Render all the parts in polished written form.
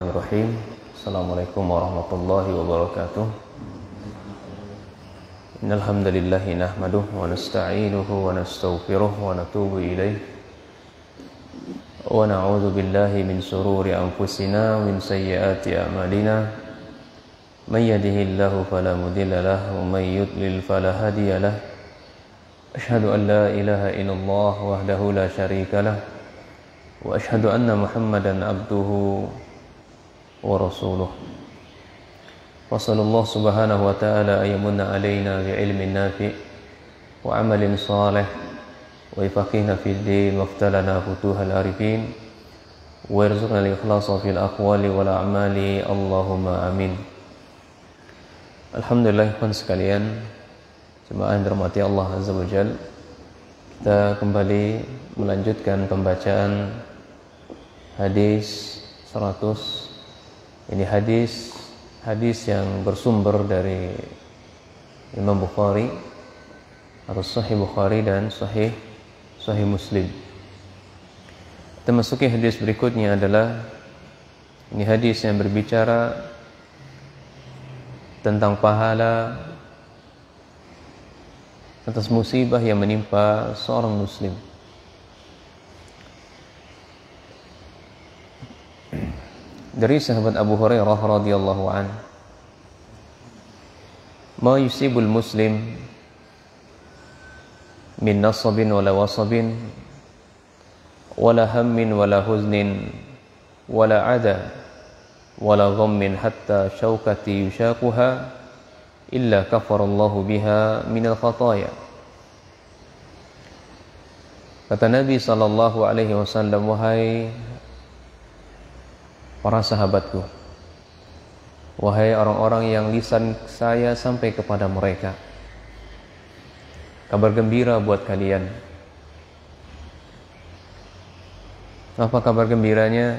Bismillahirrahmanirrahim. Assalamualaikum warahmatullahi wabarakatuh. Innal hamdalillah nahmaduhu wa nasta'inuhu wa nastaghfiruh wa natubu ilaih. Wa na'udzu billahi min shururi anfusina wa min sayyiati a'malina. May yahdihillahu fala mudilla lahu wa may yudlil fala hadiya lahu. Asyhadu an la ilaha illallah wahdahu la syarika lahu wa asyhadu anna Muhammadan abduhu wa rasuluh. Wa sallallahu subhanahu wa ta'ala ayyamunna alaina bi ilmin nafi' wa amalin salih wa ifaqihna fid din wa aftalana futuhal arifin wa yarzuqna al-ikhlasa fil aqwali wal a'mali Allahumma amin. Alhamdulillah ikhwan sekalian, jemaah yang dirahmati Allah Azza wa Jalla, kita kembali melanjutkan pembacaan hadis 100. Ini hadis yang bersumber dari Imam Bukhari atau Sahih Bukhari dan Sahih Muslim. Kita masuki hadis berikutnya adalah ini hadis yang berbicara tentang pahala atas musibah yang menimpa seorang muslim. Dari sahabat Abu Hurairah radhiyallahu an, ma yusibul muslim min nasabin wala wasabin wala hammin wala huznin wala ada wala ghammin hatta syaukati yushaquha illa kafarallahu biha minal khataya. Kata Nabi sallallahu alaihi wasallam, wahai para sahabatku, wahai orang-orang yang lisan saya sampai kepada mereka, kabar gembira buat kalian. Apa kabar gembiranya?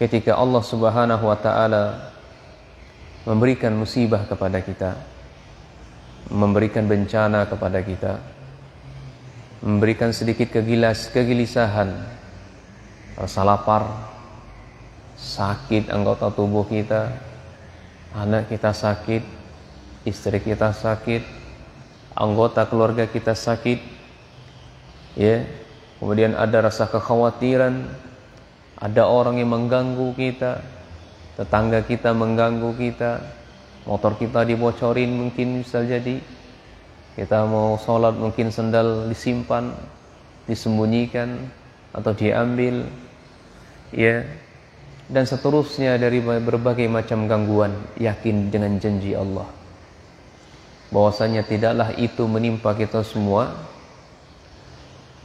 Ketika Allah Subhanahu wa ta'ala memberikan musibah kepada kita, memberikan bencana kepada kita, memberikan sedikit kegelisahan, rasa lapar, sakit anggota tubuh kita, anak kita sakit, istri kita sakit, anggota keluarga kita sakit, ya. Kemudian ada rasa kekhawatiran, ada orang yang mengganggu kita, tetangga kita mengganggu kita, motor kita dibocorin mungkin bisa jadi, kita mau sholat mungkin sendal disimpan, disembunyikan atau diambil, ya. Dan seterusnya dari berbagai macam gangguan. Yakin dengan janji Allah bahwasanya tidaklah itu menimpa kita semua,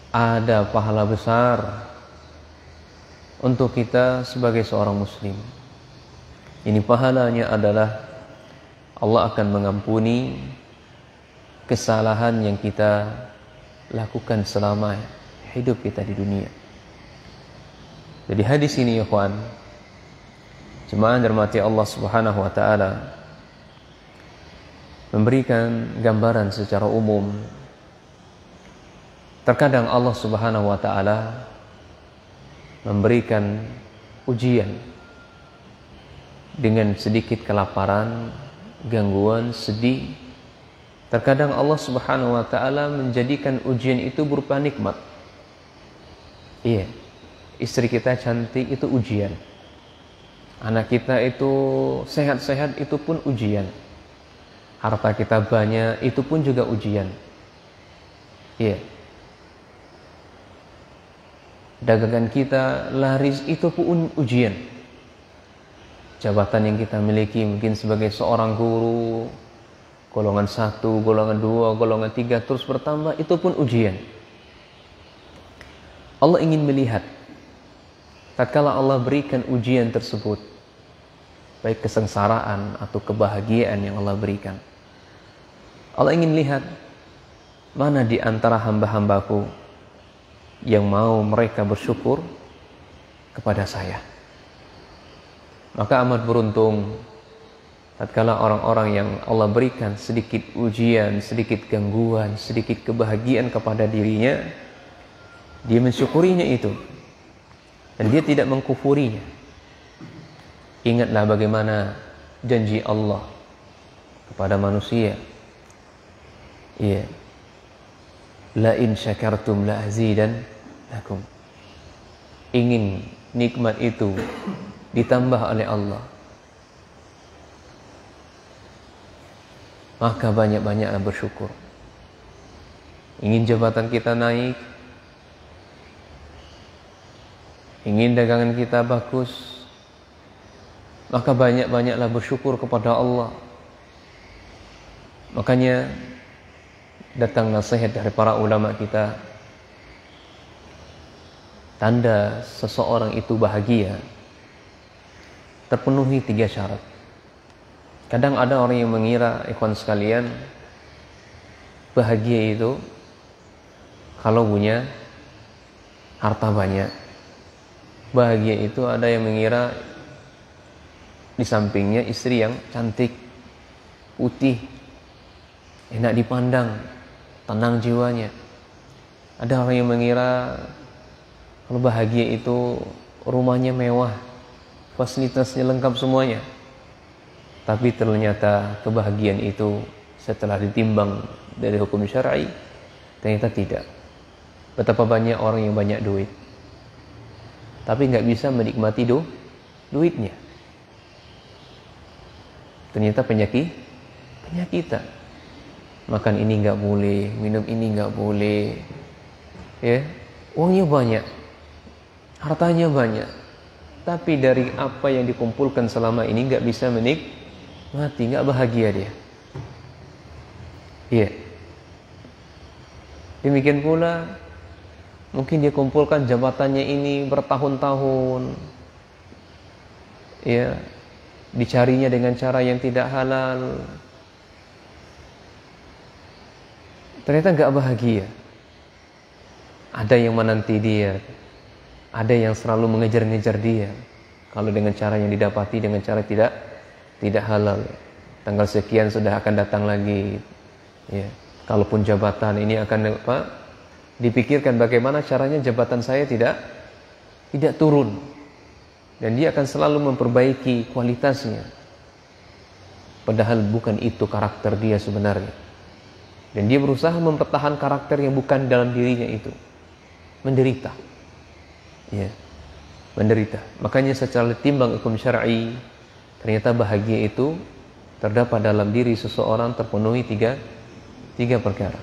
ada pahala besar untuk kita sebagai seorang muslim. Ini pahalanya adalah Allah akan mengampuni kesalahan yang kita lakukan selama hidup kita di dunia. Jadi hadis ini ya kawan, jemaah dirahmati Allah Subhanahu wa ta'ala, memberikan gambaran secara umum. Terkadang Allah Subhanahu wa ta'ala memberikan ujian dengan sedikit kelaparan, gangguan, sedih. Terkadang Allah Subhanahu wa ta'ala menjadikan ujian itu berupa nikmat. Iya, istri kita cantik itu ujian, anak kita itu sehat-sehat itu pun ujian, harta kita banyak itu pun juga ujian, iya. Dagangan kita laris itu pun ujian. Jabatan yang kita miliki mungkin sebagai seorang guru, golongan 1, golongan 2, golongan 3 terus bertambah, itu pun ujian. Allah ingin melihat tatkala Allah berikan ujian tersebut, baik kesengsaraan atau kebahagiaan yang Allah berikan, Allah ingin lihat mana di antara hamba-hambaku yang mau mereka bersyukur kepada saya. Maka amat beruntung tatkala orang-orang yang Allah berikan sedikit ujian, sedikit gangguan, sedikit kebahagiaan kepada dirinya, dia mensyukurinya itu dan dia tidak mengkufurinya. Ingatlah bagaimana janji Allah kepada manusia. Iya. La in syakartum la azidannakum. Ingin nikmat itu ditambah oleh Allah, maka banyak-banyaklah bersyukur. Ingin jabatan kita naik, ingin dagangan kita bagus, maka banyak-banyaklah bersyukur kepada Allah. Makanya datang nasihat dari para ulama kita, tanda seseorang itu bahagia terpenuhi 3 syarat. Kadang ada orang yang mengira, ikhwan sekalian, bahagia itu kalau punya harta banyak. Bahagia itu ada yang mengira di sampingnya istri yang cantik, putih, enak dipandang, tenang jiwanya. Ada orang yang mengira kalau bahagia itu rumahnya mewah, fasilitasnya lengkap semuanya. Tapi ternyata kebahagiaan itu setelah ditimbang dari hukum syar'i, ternyata tidak. Betapa banyak orang yang banyak duit, tapi nggak bisa menikmati duitnya. Ternyata penyakitan. Makan ini nggak boleh, minum ini nggak boleh, ya, uangnya banyak, hartanya banyak, tapi dari apa yang dikumpulkan selama ini nggak bisa menikmati, nggak bahagia dia. Iya. Demikian pula mungkin dia kumpulkan jabatannya ini bertahun-tahun, ya, dicarinya dengan cara yang tidak halal, ternyata nggak bahagia. Ada yang menanti dia, ada yang selalu mengejar-ngejar dia. Kalau dengan cara yang didapati dengan cara tidak halal, tanggal sekian sudah akan datang lagi. Ya, kalaupun jabatan ini akan dipikirkan bagaimana caranya jabatan saya tidak turun, dan dia akan selalu memperbaiki kualitasnya. Padahal bukan itu karakter dia sebenarnya. Dan dia berusaha mempertahankan karakter yang bukan dalam dirinya itu. Menderita. Ya, menderita. Makanya secara timbang hukum syar'i, ternyata bahagia itu terdapat dalam diri seseorang terpenuhi tiga perkara.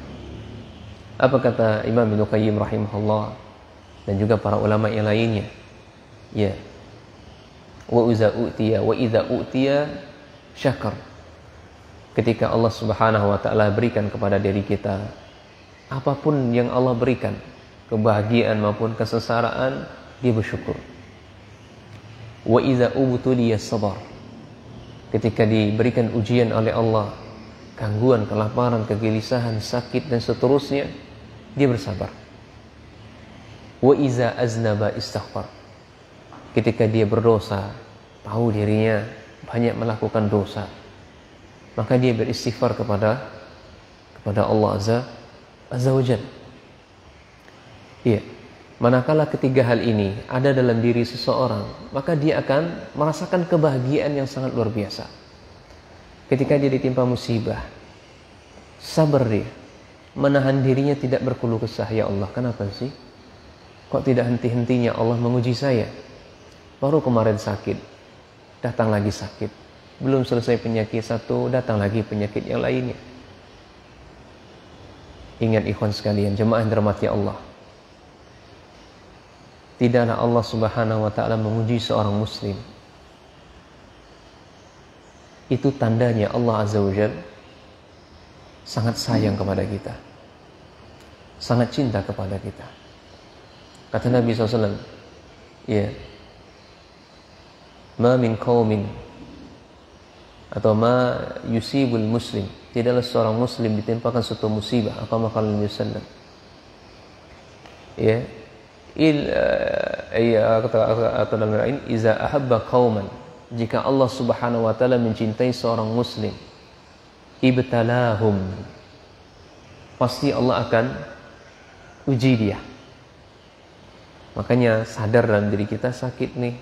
Apa kata Imam Ibnu Qayyim rahimahullah dan juga para ulama yang lainnya? Ya. Wa idza utiya syakar. Ketika Allah Subhanahu wa taala berikan kepada diri kita apapun yang Allah berikan, kebahagiaan maupun kesengsaraan, dia bersyukur. Wa idza ubtuliya sabar. Ketika diberikan ujian oleh Allah, gangguan, kelaparan, kegelisahan, sakit dan seterusnya, dia bersabar. Wa iza aznaba istaghfar. Ketika dia berdosa, tahu dirinya banyak melakukan dosa, maka dia beristighfar kepada Allah Azza wa Jalla. Iya. Manakala ketiga hal ini ada dalam diri seseorang, maka dia akan merasakan kebahagiaan yang sangat luar biasa. Ketika dia ditimpa musibah, sabar dia, menahan dirinya tidak berkeluh kesah. Ya Allah, kenapa sih? Kok tidak henti-hentinya Allah menguji saya? Baru kemarin sakit, datang lagi sakit. Belum selesai penyakit satu, datang lagi penyakit yang lainnya. Ingat ikhwan sekalian, jemaah yang dirahmati Allah, tidaklah Allah Subhanahu wa taala menguji seorang muslim. Itu tandanya Allah Azza wa Jalla sangat sayang kepada kita, sangat cinta kepada kita. Kata Nabi SAW, ya, ma min qaumin atau ma yusibul muslim, tidaklah seorang muslim ditimpakan suatu musibah, apa maka Nabi SAW, ya, kata dalam lain, iza ahabba qauman, jika Allah Subhanahu wa taala mencintai seorang muslim, ibtalahum, pasti Allah akan uji dia. Makanya sadar dalam diri kita, sakit nih,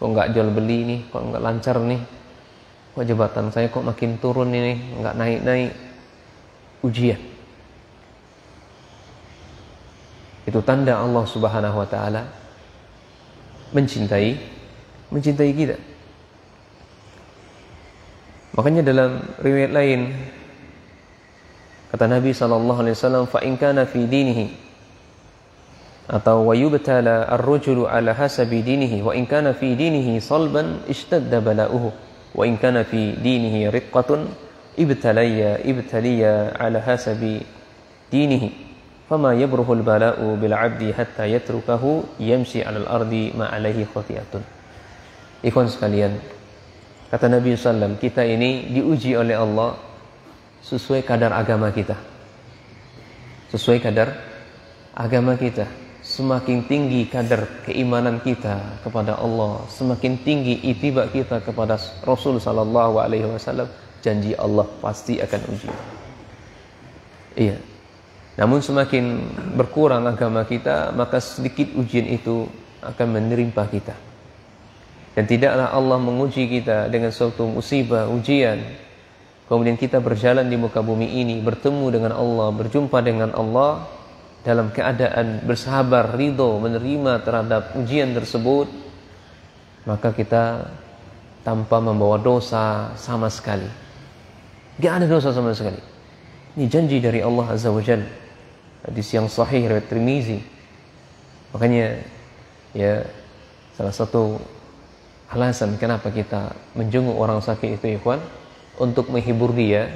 kok nggak jual beli nih, kok nggak lancar nih, kok jabatan saya kok makin turun ini, nggak naik-naik. Ujian. Itu tanda Allah Subhanahu wa taala mencintai kita. Makanya dalam riwayat lain kata Nabi sallallahu alaihi wasallam, fa in kana fi dinihi, atau wa yubtala ar-rajulu ala hasabi dinihi, wa in kana fi dinihi salban ishtadda bala'uhu, wa in kana fi dinihi riqqatun ibtaliya ala hasabi dinihi, fama yabruhul bala'u bil 'abdi hatta yatrukahu yamshi 'alal ardi ma 'alaihi khati'atun. Ikhwan sekalian, kata Nabi sallallahu, kita ini diuji oleh Allah sesuai kadar agama kita. Sesuai kadar agama kita. Semakin tinggi kadar keimanan kita kepada Allah, semakin tinggi ittiba kita kepada Rasul sallallahu alaihi wasallam, janji Allah pasti akan uji. Iya. Namun semakin berkurang agama kita, maka sedikit ujian itu akan menimpa kita. Dan tidaklah Allah menguji kita dengan suatu musibah, ujian, kemudian kita berjalan di muka bumi ini, bertemu dengan Allah, berjumpa dengan Allah dalam keadaan bersabar, ridho, menerima terhadap ujian tersebut, maka kita tanpa membawa dosa sama sekali. Gak ada dosa sama sekali. Ini janji dari Allah Azza wa Jalla. Hadis yang sahih riwayat Tirmizi. Makanya ya, salah satu alasan kenapa kita menjenguk orang sakit itu, ikhwan, untuk menghibur dia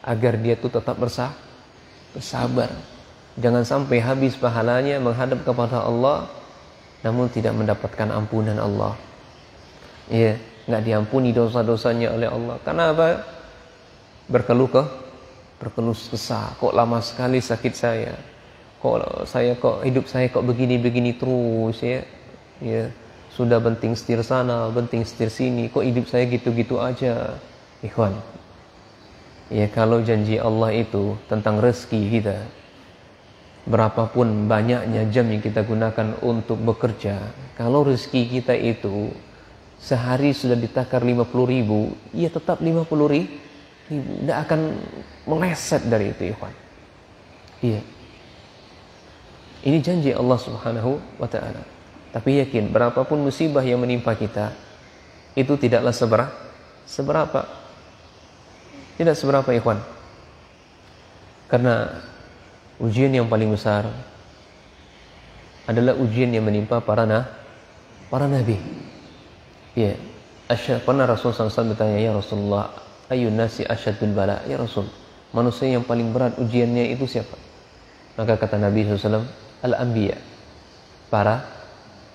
agar dia itu tetap bersabar. Jangan sampai habis pahalanya menghadap kepada Allah namun tidak mendapatkan ampunan Allah. Ya, enggak diampuni dosa-dosanya oleh Allah. Karena apa? Berkeluh kesah. Kok lama sekali sakit saya? Kok hidup saya kok begini-begini terus ya? Ya, sudah benting setir sana, benting setir sini. Kok hidup saya gitu-gitu aja? Ikhwan, ya kalau janji Allah itu tentang rezeki kita, berapapun banyaknya jam yang kita gunakan untuk bekerja, kalau rezeki kita itu sehari sudah ditakar 50.000, ya tetap 50.000, tidak akan meleset dari itu, ikhwan. Iya, ini janji Allah Subhanahu wa ta'ala. Tapi yakin, berapapun musibah yang menimpa kita, itu tidaklah seberapa. Tidak seberapa, ikhwan. Karena ujian yang paling besar adalah ujian yang menimpa para nabi. Ya, pernah Rasulullah SAW bertanya, ya Rasulullah, ayun nasi asyadul bala, ya Rasul, manusia yang paling berat ujiannya itu siapa? Maka kata Nabi SAW, al-anbiya, para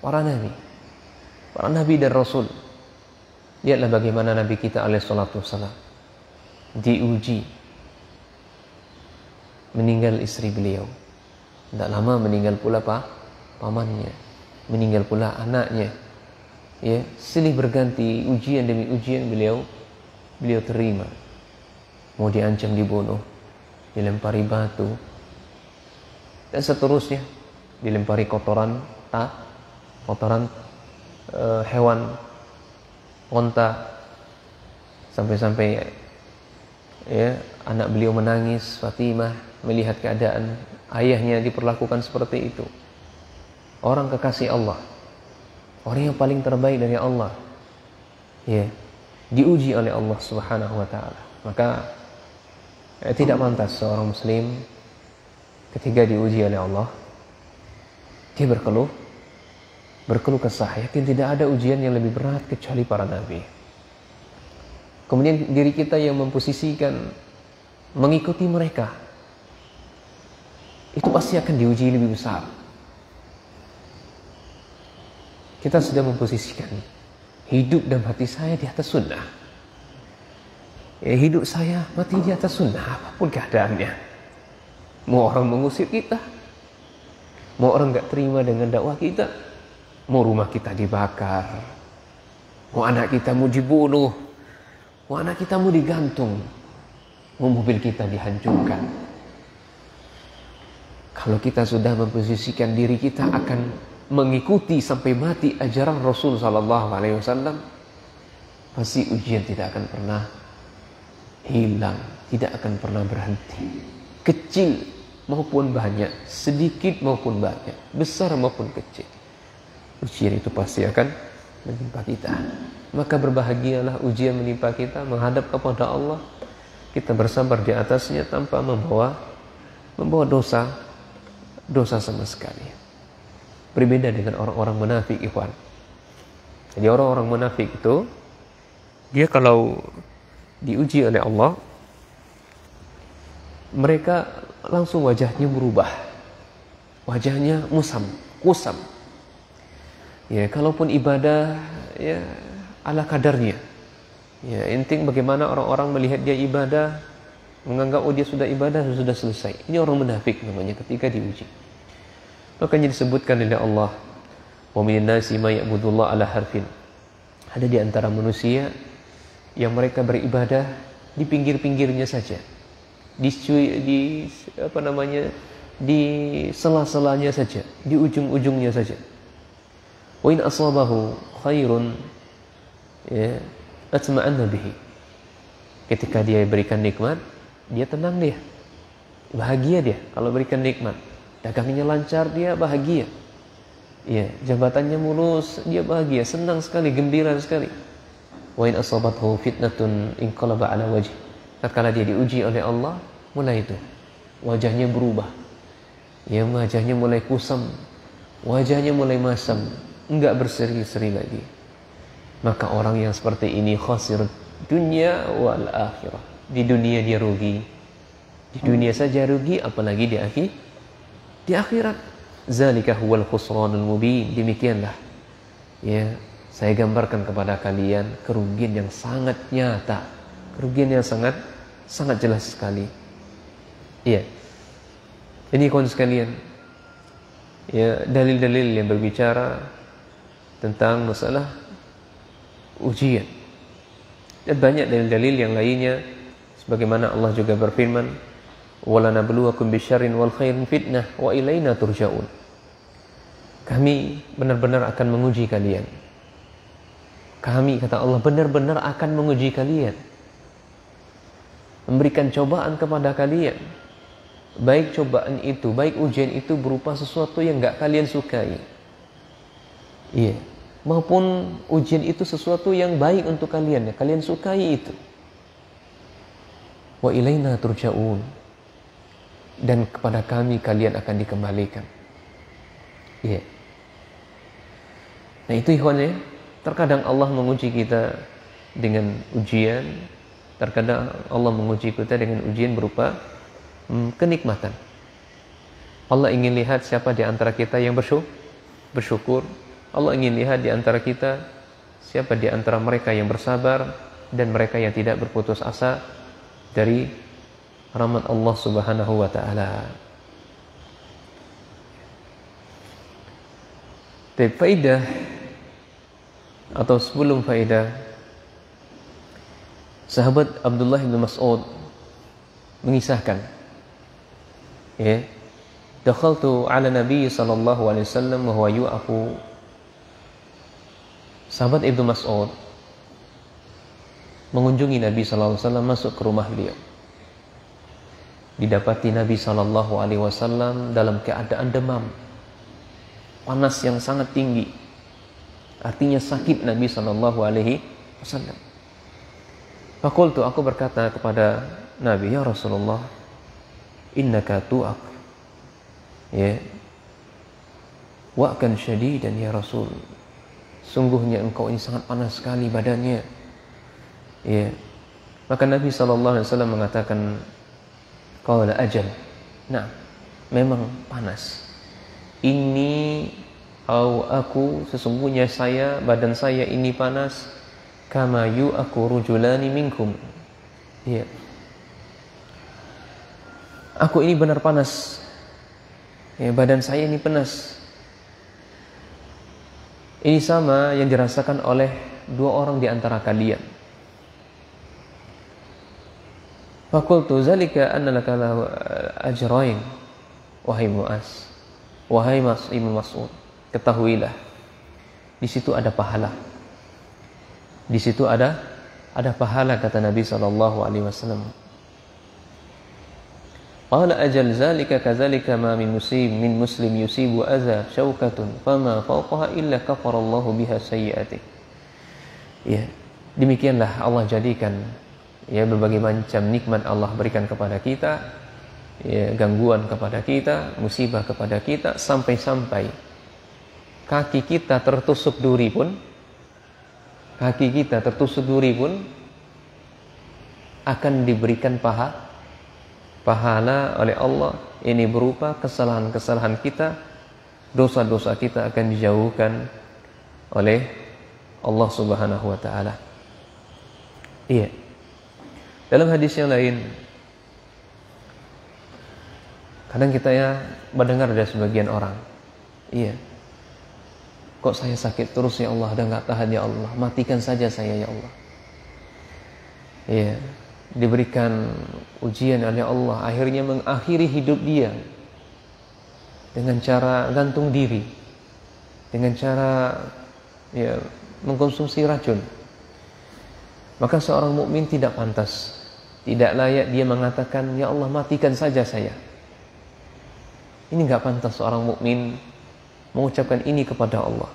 nabi, para nabi dan Rasul. Lihatlah bagaimana Nabi kita alaihi salatu wassalam diuji, meninggal istri beliau, tidak lama meninggal pula pamannya, meninggal pula anaknya. Ya, silih berganti ujian demi ujian beliau terima. Mau diancam dibunuh, dilempari batu, dan seterusnya, dilempari kotoran hewan, onta, sampai-sampai ya, anak beliau menangis, Fatimah, melihat keadaan ayahnya diperlakukan seperti itu. Orang kekasih Allah, orang yang paling terbaik dari Allah, ya, diuji oleh Allah Subhanahu wa ta'ala. Maka tidak pantas seorang muslim ketika diuji oleh Allah dia berkeluh kesah. Yakin tidak ada ujian yang lebih berat kecuali para nabi. Kemudian diri kita yang memposisikan mengikuti mereka, itu pasti akan diuji lebih besar. Kita sudah memposisikan hidup dan mati saya di atas sunnah. Ya, hidup saya mati di atas sunnah, apapun keadaannya. Mau orang mengusir kita, mau orang gak terima dengan dakwah kita, mau rumah kita dibakar, mau anak kita mau dibunuh, mau anak kita mau digantung, mau mobil kita dihancurkan. Kalau kita sudah memposisikan diri kita akan mengikuti sampai mati ajaran Rasul sallallahu alaihi wasallam, pasti ujian tidak akan pernah hilang, tidak akan pernah berhenti. Kecil maupun banyak, sedikit maupun banyak, besar maupun kecil, ujian itu pasti akan menimpa kita. Maka berbahagialah ujian menimpa kita, menghadap kepada Allah, kita bersabar di atasnya tanpa membawa dosa sama sekali. Berbeda dengan orang-orang munafik, ikhwan. Jadi orang-orang munafik itu, dia kalau diuji oleh Allah, mereka langsung wajahnya berubah, wajahnya kusam. Ya, kalaupun ibadah, ya ala kadarnya. Ya, inting bagaimana orang-orang melihat dia ibadah, menganggap dia sudah ibadah, sudah selesai. Ini orang munafik namanya ketika diuji. Makanya disebutkan oleh Allah, wa minan nasi may ya'budullah ala harfin. Ada di antara manusia yang mereka beribadah di pinggir-pinggirnya saja, di sela-selanya saja, di ujung-ujungnya saja. Wa in asabahu khairun, ya, atma'anna bihi. Ketika dia berikan nikmat, dia tenang, dia bahagia, dia kalau berikan nikmat. Dagangnya lancar, dia bahagia. Ya, jabatannya mulus, dia bahagia, senang sekali, gembira sekali. Wa in asabathu fitnatun inqalaba ala wajhi. Tatkala dia diuji oleh Allah, mulai itu wajahnya berubah. Ya, wajahnya mulai kusam, wajahnya mulai masam, enggak berseri-seri lagi. Maka orang yang seperti ini khasir dunya wal akhirah. Di dunia dia rugi. Di dunia saja rugi, apalagi di akhirat. Zalika huwal khusranul mubin. Demikianlah, ya, saya gambarkan kepada kalian kerugian yang sangat nyata, kerugian yang sangat jelas sekali. Ya, ini kawan sekalian, ya, dalil-dalil yang berbicara tentang masalah ujian. Dan banyak dalil-dalil yang lainnya, sebagaimana Allah juga berfirman, wala nabluwakum bisyarrin wal khairin fitnah wa ilaina turja'un. Kami benar-benar akan menguji kalian. Kami, kata Allah, benar-benar akan menguji kalian, memberikan cobaan kepada kalian. Baik cobaan itu, baik ujian itu berupa sesuatu yang enggak kalian sukai, iya, maupun ujian itu sesuatu yang baik untuk kalian, ya kalian sukai itu. Wa ilaina turja'un. Dan kepada kami kalian akan dikembalikan. Iya. Nah itu ikhwan, ya, terkadang Allah menguji kita dengan ujian, terkadang Allah menguji kita dengan ujian berupa kenikmatan. Allah ingin lihat siapa di antara kita yang bersyukur. Allah ingin lihat di antara kita siapa di antara mereka yang bersabar dan mereka yang tidak berputus asa dari rahmat Allah Subhanahu wa ta'ala. Faidah atau sebelum faidah, sahabat Abdullah bin Mas'ud mengisahkan, ya, dakhaltu ala Nabi sallallahu alaihi wasallam wa huwa yu'afu. Sahabat Ibnu Mas'ud mengunjungi Nabi sallallahu alaihi wasallam, masuk ke rumah beliau. Didapati Nabi SAW dalam keadaan demam, panas yang sangat tinggi, artinya sakit Nabi SAW. Faqultu, aku berkata kepada Nabi, ya Rasulullah, innaka tu'ak, ya, wa'kan syadidan ya Rasul, sungguhnya engkau ini sangat panas sekali badannya, ya. Maka Nabi SAW mengatakan, qala ajal, nah, memang panas. Ini aku, sesungguhnya saya, badan saya ini panas, kama yu'aku rujulani minkum. Ya, aku ini benar panas. Ya, badan saya ini panas. Ini sama yang dirasakan oleh dua orang di antara kalian. Fakultu zalika anna laka lahu ajrain, wahai Mu'az, wahai Ibnu Mas'ud. ketahuilah di situ ada pahala. Di situ ada pahala, kata Nabi sallallahu alaihi wasallam. Qala ajal zalika kadzalika ma min muslim yusibu adza syaukatun fama fawqaha illa kafarallahu biha sayyi'atihi. Ya, demikianlah Allah jadikan ya berbagai macam nikmat Allah berikan kepada kita, ya, gangguan kepada kita, musibah kepada kita, sampai-sampai kaki kita tertusuk duri pun akan diberikan pahala oleh Allah. Ini berupa kesalahan-kesalahan kita, dosa-dosa kita akan dijauhkan oleh Allah Subhanahu wa taala. Iya. Dalam hadis yang lain, kadang kita ya mendengar dari sebagian orang, iya, kok saya sakit terus ya Allah, udah nggak tahan ya Allah, matikan saja saya ya Allah. Iya, diberikan ujian oleh Allah, akhirnya mengakhiri hidup dia dengan cara gantung diri, dengan cara ya mengkonsumsi racun. Maka seorang mukmin tidak pantas, tidak layak dia mengatakan, ya Allah matikan saja saya. Ini nggak pantas seorang mukmin mengucapkan ini kepada Allah.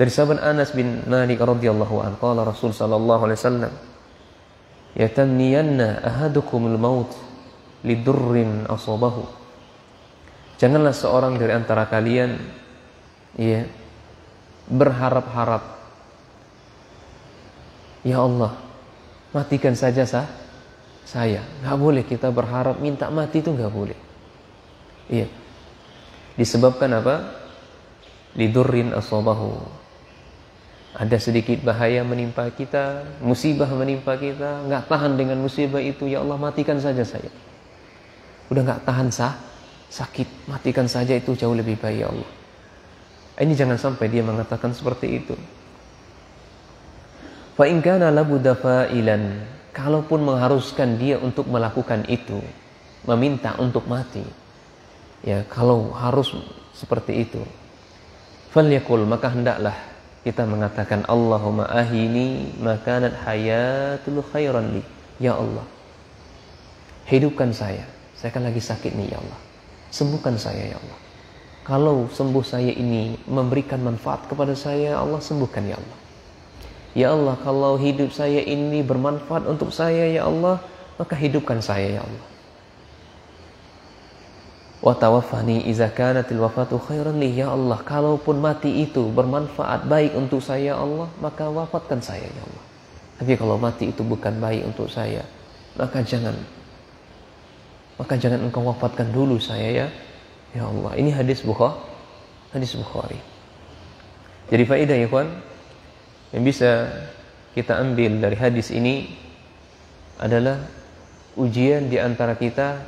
Dari sahabat Anas bin Malik radhiyallahu anhu, qala Rasul sallallahu alaihi wasallam, yatanniyanna ahadukumul maut lidurrin asabahu. Janganlah seorang dari antara kalian ya berharap-harap, ya Allah matikan saja saya. Nggak boleh kita berharap minta mati, itu nggak boleh. Iya. Disebabkan apa? Lidurrin asabahu. Ada sedikit bahaya menimpa kita, musibah menimpa kita, nggak tahan dengan musibah itu, ya Allah matikan saja saya. Udah nggak tahan sakit, matikan saja, itu jauh lebih baik ya Allah. Ini jangan sampai dia mengatakan seperti itu. Fa in kana labudda fa'ilan, kalaupun mengharuskan dia untuk melakukan itu, meminta untuk mati, ya kalau harus seperti itu, falyakul, maka hendaklah kita mengatakan, Allahumma ahini makanat hayatul khairan li, ya Allah hidupkan saya kan lagi sakit nih ya Allah, sembuhkan saya ya Allah. Kalau sembuh saya ini memberikan manfaat kepada saya, Allah sembuhkan ya Allah. Ya Allah, kalau hidup saya ini bermanfaat untuk saya ya Allah, maka hidupkan saya ya Allah. Wa tawaffani idza kanatil wafatu khairan li, ya Allah, kalaupun mati itu bermanfaat baik untuk saya ya Allah, maka wafatkan saya ya Allah. Tapi kalau mati itu bukan baik untuk saya, maka jangan engkau wafatkan dulu saya ya Allah. Ini hadis Bukhari. Jadi faedah ya kawan, yang bisa kita ambil dari hadis ini adalah ujian di antara kita,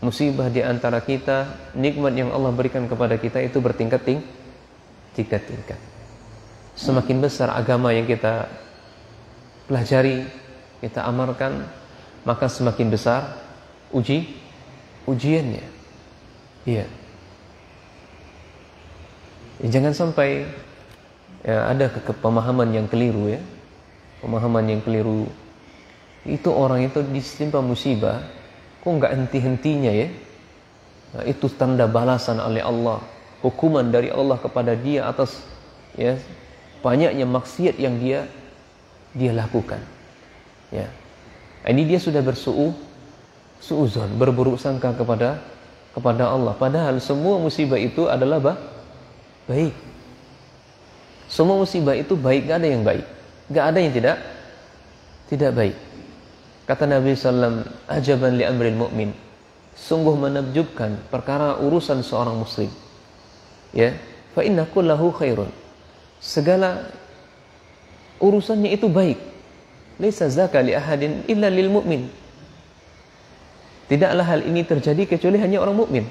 musibah di antara kita, nikmat yang Allah berikan kepada kita itu bertingkat-tingkat. Semakin besar agama yang kita pelajari, kita amalkan, maka semakin besar ujiannya. Iya. Jangan sampai ya, ada pemahaman yang keliru ya. Pemahaman yang keliru itu, orang itu ditimpa musibah kok nggak henti-hentinya ya. Nah, itu tanda balasan oleh Allah, hukuman dari Allah kepada dia atas ya banyaknya maksiat yang dia lakukan. Ya. Ini dia sudah suuzon, berburuk sangka kepada Allah. Padahal semua musibah itu adalah baik. Semua musibah itu baik, gak ada yang baik, gak ada yang tidak baik. Kata Nabi SAW, ajaban li amril mu'min, sungguh menakjubkan perkara urusan seorang muslim. Ya, fa inna kullahu khairun, segala urusannya itu baik. Laisa zaka li ahadin illa lil mu'min. Tidaklah hal ini terjadi kecuali hanya orang mukmin.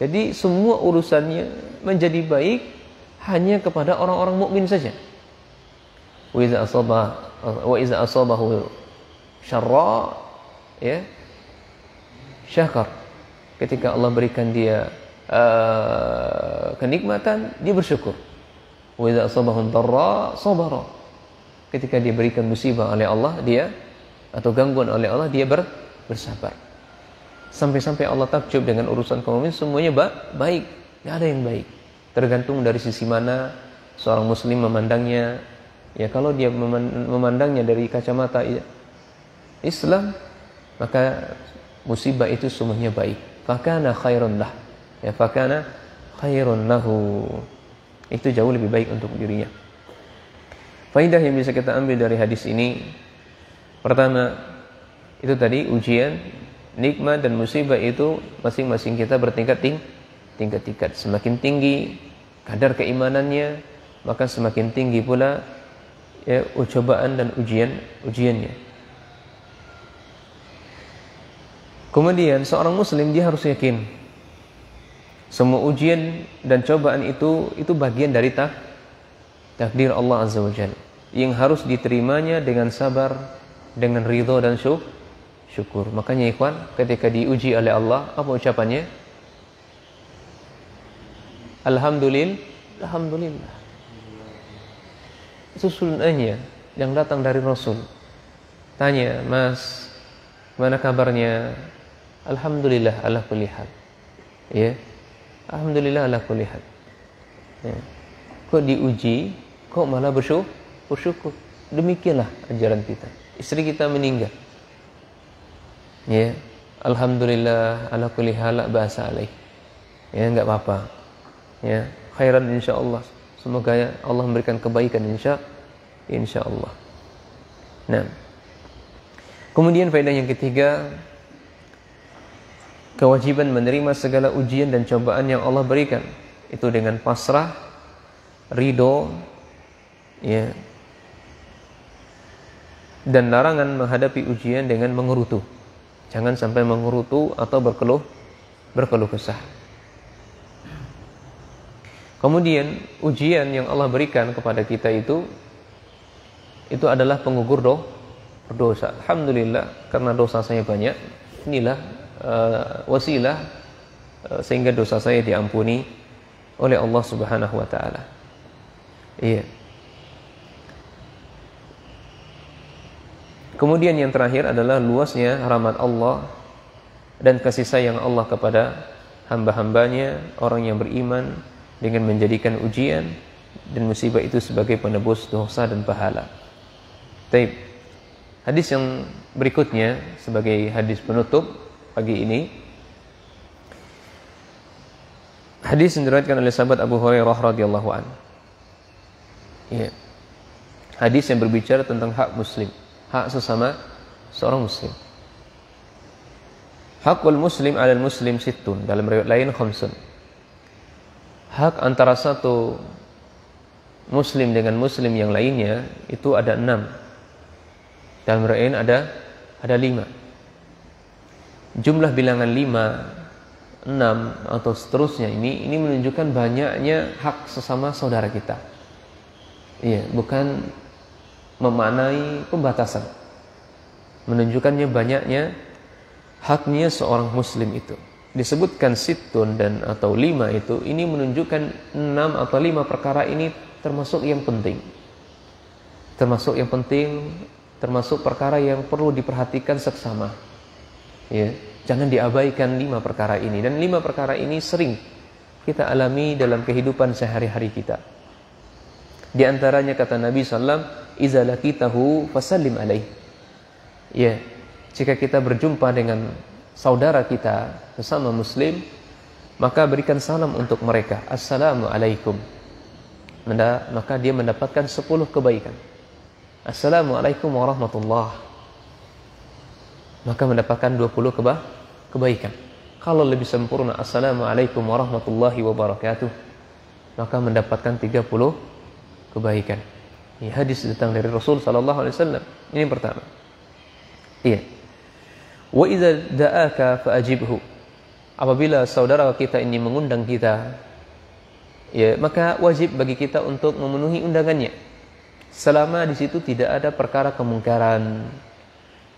Jadi semua urusannya menjadi baik hanya kepada orang-orang mukmin saja. Wa iza asabahu syarra ya syakar. Ketika Allah berikan dia kenikmatan, dia bersyukur. Wa idza asabahum dharra sabara. Ketika dia berikan musibah oleh Allah, dia atau gangguan oleh Allah, dia bersabar. Sampai-sampai Allah takjub dengan urusan kaum mukmin, semuanya baik, enggak ada yang baik. Tergantung dari sisi mana seorang muslim memandangnya. Ya, kalau dia memandangnya dari kacamata Islam, maka musibah itu semuanya baik. Fakana khairun lah. Ya, fakana khairun lahu. Itu jauh lebih baik untuk dirinya. Faidah yang bisa kita ambil dari hadis ini, pertama, itu tadi ujian, nikmat dan musibah itu masing-masing kita bertingkat-tingkat. Semakin tinggi kadar keimanannya, maka semakin tinggi pula ya cobaan dan ujiannya. Kemudian seorang muslim dia harus yakin semua ujian dan cobaan itu bagian dari takdir Allah Azza wa Jalla yang harus diterimanya dengan sabar, dengan ridha dan syukur. Makanya ikhwan, ketika diuji oleh Allah, apa ucapannya? Alhamdulillah. Itu sunnahnya yang datang dari Rasul. Tanya, Mas, mana kabarnya? Alhamdulillah ala kulli hal. Ya. Alhamdulillah ala kulli hal. Ya. Kok diuji, kok malah bersyukur. Demikianlah ajaran kita. Istri kita meninggal. Ya. Alhamdulillah ala kulli hal, la ba'sa alaih. Ya, enggak apa-apa. Ya, khairan insyaallah. Semoga Allah memberikan kebaikan insyaallah. Nah. Kemudian faedah yang ketiga, kewajiban menerima segala ujian dan cobaan yang Allah berikan. Itu dengan pasrah, ridho, ya. Dan larangan menghadapi ujian dengan mengerutu. Jangan sampai mengerutu atau berkeluh kesah. Kemudian ujian yang Allah berikan kepada kita itu adalah pengukur dosa. Alhamdulillah, karena dosa saya banyak, inilah wasilah sehingga dosa saya diampuni oleh Allah Subhanahu wa taala. Iya. Kemudian yang terakhir adalah luasnya rahmat Allah dan kasih sayang Allah kepada hamba-hambanya, orang yang beriman, dengan menjadikan ujian dan musibah itu sebagai penebus dosa dan pahala. Taib. Hadis yang berikutnya sebagai hadis penutup pagi ini, hadis yang diriwayatkan oleh sahabat Abu Hurairah radhiyallahu an. Ya. Hadis yang berbicara tentang hak muslim, hak sesama seorang muslim. Hakul muslim 'alal muslim sittun, dalam riwayat lain khamsun. Hak antara satu muslim dengan muslim yang lainnya itu ada 6. Dalam riwayat ada 5. Jumlah bilangan 5, 6 atau seterusnya ini menunjukkan banyaknya hak sesama saudara kita. Iya, bukan memaknai pembatasan. Menunjukkannya banyaknya haknya seorang muslim itu. Disebutkan sittun dan atau 5 itu, ini menunjukkan 6 atau 5 perkara ini termasuk yang penting. Termasuk perkara yang perlu diperhatikan seksama. Ya, jangan diabaikan 5 perkara ini. Dan 5 perkara ini sering kita alami dalam kehidupan sehari-hari kita. Di antaranya kata Nabi SAW, "Iza laqitahu fasallim alaih." Ya, jika kita berjumpa dengan saudara kita sesama muslim, maka berikan salam untuk mereka. Assalamualaikum. Maka dia mendapatkan 10 kebaikan. Assalamualaikum warahmatullahi, maka mendapatkan 20 kebaikan. Kalau lebih sempurna, Assalamualaikum warahmatullahi wabarakatuh, maka mendapatkan 30 kebaikan. Ini hadis datang dari Rasul sallallahu alaihi wasallam. Ini yang pertama. Iya. Wa idza da'aka fa'ajibhu. Apabila saudara kita ini mengundang kita, ya, maka wajib bagi kita untuk memenuhi undangannya. Selama di situ tidak ada perkara kemungkaran,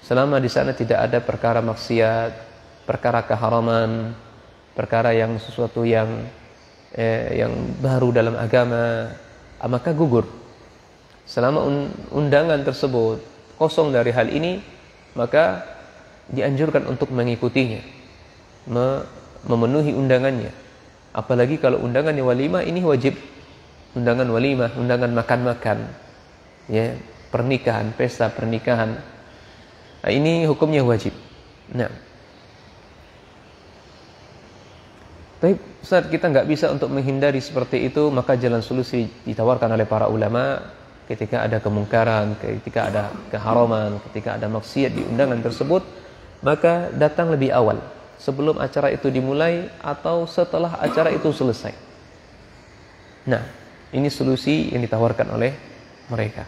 selama di sana tidak ada perkara maksiat, perkara keharaman, perkara yang sesuatu yang baru dalam agama, maka gugur. Selama undangan tersebut kosong dari hal ini, maka dianjurkan untuk mengikutinya, memenuhi undangannya. Apalagi kalau undangannya walimah, ini wajib. Undangan walimah, undangan makan-makan, ya, pernikahan, pesta pernikahan, nah, ini hukumnya wajib. Nah, tapi saat kita nggak bisa untuk menghindari seperti itu, maka jalan solusi ditawarkan oleh para ulama. Ketika ada kemungkaran, ketika ada keharaman, ketika ada maksiat di undangan tersebut, maka datang lebih awal, sebelum acara itu dimulai atau setelah acara itu selesai. Nah, ini solusi yang ditawarkan oleh mereka.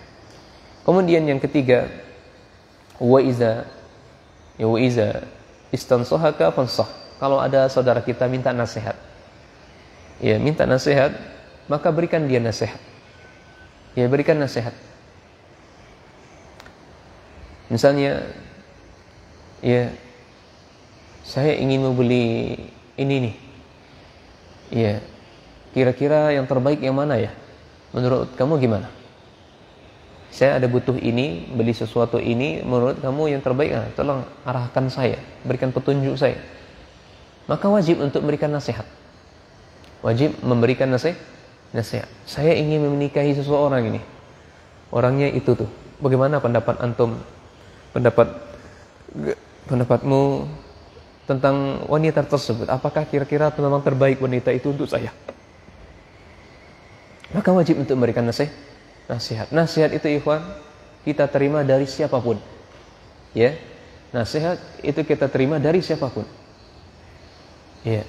Kemudian yang ketiga, wa iza istansahaka fansah. Kalau ada saudara kita minta nasihat, ya, minta nasihat, maka berikan dia nasihat. Ya, berikan nasihat. Misalnya, ya, saya ingin membeli ini nih. Ya, kira-kira yang terbaik yang mana ya? Menurut kamu gimana? Saya ada butuh ini, beli sesuatu ini, menurut kamu yang terbaik, tolong arahkan saya, berikan petunjuk saya. Maka wajib untuk memberikan nasihat. Wajib memberikan nasihat. Saya ingin menikahi seseorang ini. Orangnya itu tuh. Bagaimana pendapat antum? Pendapatmu tentang wanita tersebut? Apakah kira-kira memang terbaik wanita itu untuk saya? Maka wajib untuk memberikan nasihat. Nasihat itu, ikhwan, kita terima dari siapapun. Ya. Nasihat itu kita terima dari siapapun. Ya.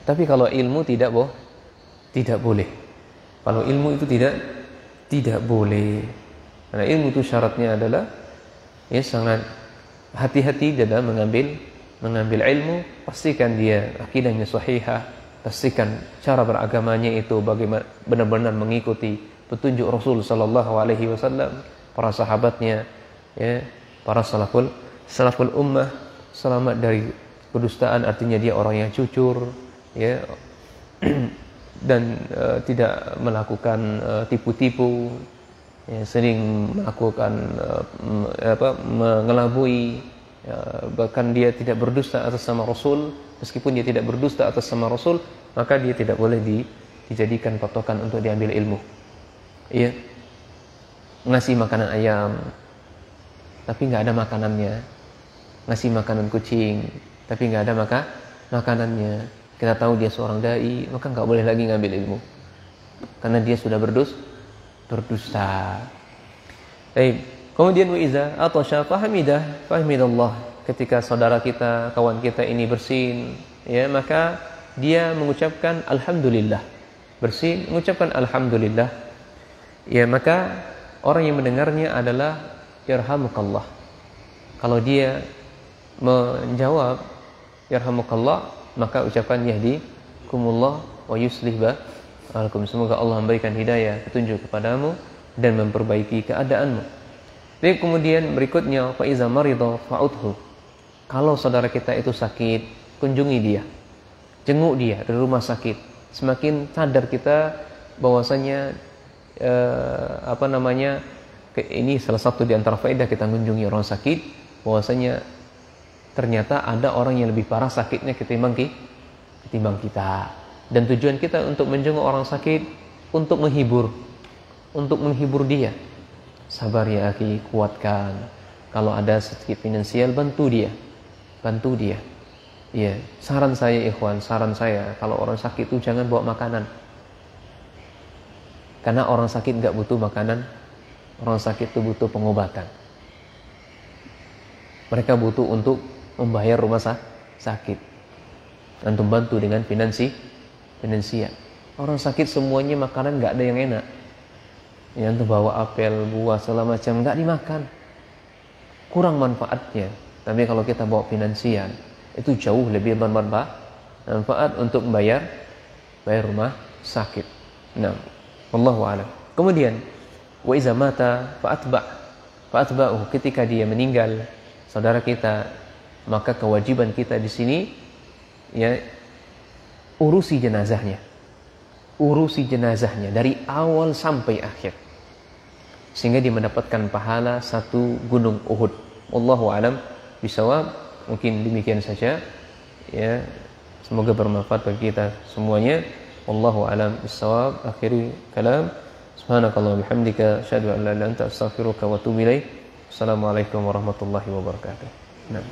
Tapi kalau ilmu tidak boleh. Kalau ilmu itu tidak boleh. Karena ilmu itu syaratnya adalah, ya, sangat hati-hati dalam mengambil ilmu. Pastikan dia akidahnya sahihah, pastikan cara beragamanya itu bagaimana benar-benar mengikuti petunjuk Rasul sallallahu alaihi wasallam, para sahabatnya, ya, para salaful ummah, selamat dari kedustaan, artinya dia orang yang jujur, ya, dan tidak melakukan tipu-tipu, ya, sering melakukan mengelabui, ya, bahkan dia tidak berdusta atas nama Rasul. Meskipun dia tidak berdusta atas nama Rasul, maka dia tidak boleh dijadikan patokan untuk diambil ilmu. Ya, ngasih makanan ayam tapi nggak ada makanannya, ngasih makanan kucing tapi nggak ada makanannya. Kita tahu dia seorang dai, maka nggak boleh lagi ngambil ilmu, karena dia sudah berdusta. Kemudian wi'iza atau fahmidallah. Ketika saudara kita, kawan kita ini bersin, ya, maka dia mengucapkan alhamdulillah. Bersin, mengucapkan alhamdulillah. Ya, maka orang yang mendengarnya adalah yarhamukallah. Kalau dia menjawab yarhamukallah, maka ucapan yahdikumullah wa yuslih balakum. Semoga Allah memberikan hidayah, petunjuk kepadamu dan memperbaiki keadaanmu. Lalu kemudian berikutnya, fa iza marida fa'udhu. Kalau saudara kita itu sakit, kunjungi dia, jenguk dia dari rumah sakit. Semakin sadar kita bahwasanya ini salah satu di antara faedah kita mengunjungi orang sakit, bahwasanya ternyata ada orang yang lebih parah sakitnya ketimbang kita. Dan tujuan kita untuk menjenguk orang sakit untuk menghibur dia. Sabar ya akhi, kuatkan. Kalau ada sedikit finansial, bantu dia. Ya, saran saya ikhwan, kalau orang sakit itu jangan bawa makanan. Karena orang sakit enggak butuh makanan. Orang sakit itu butuh pengobatan. Mereka butuh untuk membayar rumah sakit. Antum bantu dengan finansial. Orang sakit semuanya makanan enggak ada yang enak. Ya, antum bawa apel, buah, segala macam enggak dimakan. Kurang manfaatnya. Tapi kalau kita bawa finansial, itu jauh lebih bermanfaat untuk membayar rumah sakit. Nah, wallahu a'lam. Kemudian wa iza mata fa'atba'uhu. Ketika dia meninggal, saudara kita, maka kewajiban kita di sini, ya, urusi jenazahnya. Urusi jenazahnya dari awal sampai akhir. Sehingga dia mendapatkan pahala 1 gunung Uhud. Wallahu alam bisawab. Mungkin demikian saja. Ya, semoga bermanfaat bagi kita semuanya. Wallahu alam bisawab. Akhiri kalam. Subhanakallah bihamdika asyhadu an la ilaha illa anta astaghfiruka wa atubu ilaik. Assalamualaikum warahmatullahi wabarakatuh. Nah.